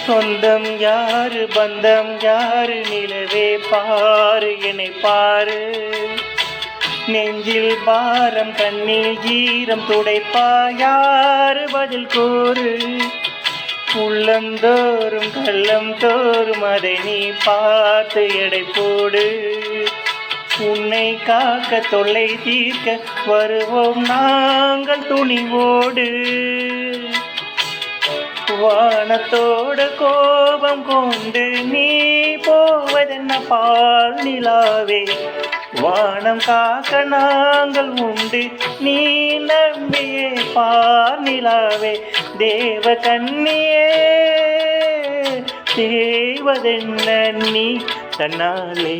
சொந்தம் யாரு பந்தம் யாரு நிலவே பாரு என்னை பாரு நெஞ்சில் பாரம் கண்ணில் ஈரம் துடைப்பா யாரு பதில் கூறு உள்ளந்தோறும் கள்ளம் தோறும் அதை நீ பார்த்து எடை போடு உன்னை காக்க தொல்லை தீர்க்க வருவோம் நாங்கள் துணிவோடு வானத்தோட கோபம் கொண்டு நீ போவதென்ன பால் நிலாவே வானம் காக்க நாங்கள் உண்டு நீ நம்பியே பார் நிலாவே தேவ கண்ணியே செய்வதென்ன நீ தன்னாலே